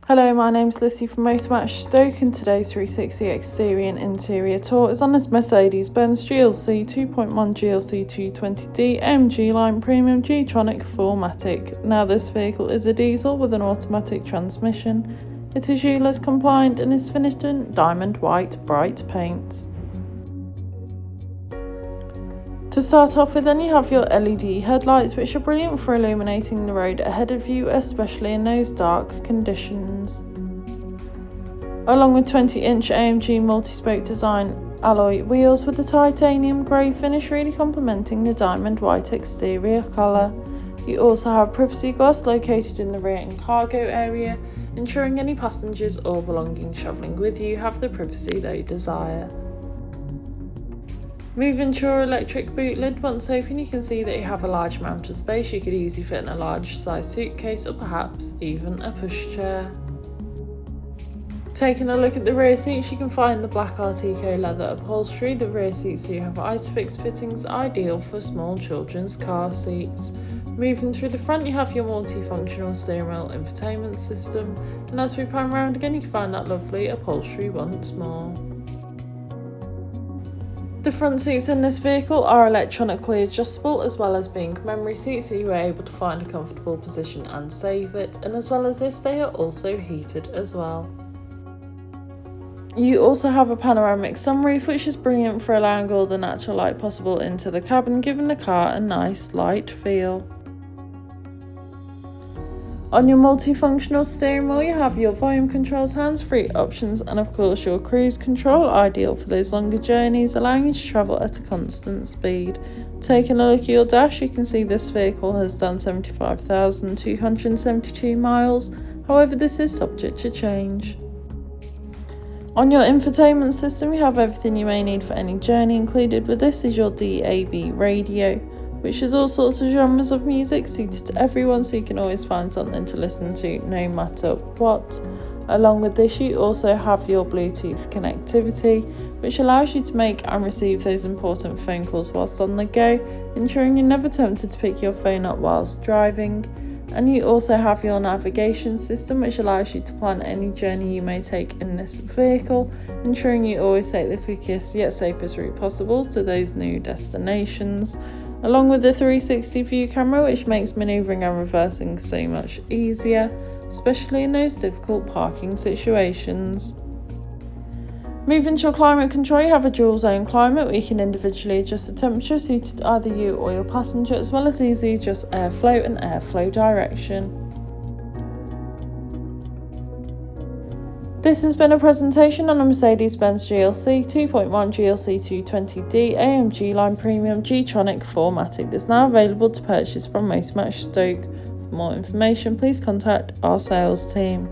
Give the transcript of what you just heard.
Hello, my name's Lissy from Motor Match Stoke, and today's 360 exterior and interior tour is on this Mercedes-Benz GLC 2.1 GLC 220d AMG Line Premium G-Tronic 4MATIC. Now, this vehicle is a diesel with an automatic transmission. It is ULEZ compliant and is finished in diamond white bright paint. To start off with, then you have your LED headlights, which are brilliant for illuminating the road ahead of you, especially in those dark conditions. Along with 20-inch AMG multi-spoke design alloy wheels with the titanium grey finish really complementing the diamond white exterior colour. You also have privacy glass located in the rear and cargo area, ensuring any passengers or belongings travelling with you have the privacy they desire. Moving to your electric boot lid, once open you can see that you have a large amount of space. You could easily fit in a large size suitcase or perhaps even a pushchair. Taking a look at the rear seats, you can find the black Artico leather upholstery. The rear seats do have Isofix fittings, ideal for small children's car seats. Moving through the front, you have your multifunctional steering wheel infotainment system, and as we pan around again you can find that lovely upholstery once more. The front seats in this vehicle are electronically adjustable, as well as being memory seats, so you are able to find a comfortable position and save it, and as well as this they are also heated as well. You also have a panoramic sunroof, which is brilliant for allowing all the natural light possible into the cabin, giving the car a nice light feel. On your multifunctional steering wheel you have your volume controls, hands-free options, and of course your cruise control, ideal for those longer journeys, allowing you to travel at a constant speed. Taking a look at your dash, you can see this vehicle has done 75,272 miles, however this is subject to change. On your infotainment system you have everything you may need for any journey. Included with this is your DAB radio, which is all sorts of genres of music suited to everyone, so you can always find something to listen to no matter what. Along with this you also have your Bluetooth connectivity, which allows you to make and receive those important phone calls whilst on the go, ensuring you're never tempted to pick your phone up whilst driving. And you also have your navigation system, which allows you to plan any journey you may take in this vehicle, ensuring you always take the quickest yet safest route possible to those new destinations. Along with the 360 view camera, which makes manoeuvring and reversing so much easier, especially in those difficult parking situations. Moving to your climate control, you have a dual zone climate where you can individually adjust the temperature suited to either you or your passenger, as well as easily adjust airflow and airflow direction. This has been a presentation on a Mercedes-Benz GLC 2.1 GLC 220d AMG Line Premium G-Tronic 4MATIC that's now available to purchase from Motor Match Stoke. For more information, please contact our sales team.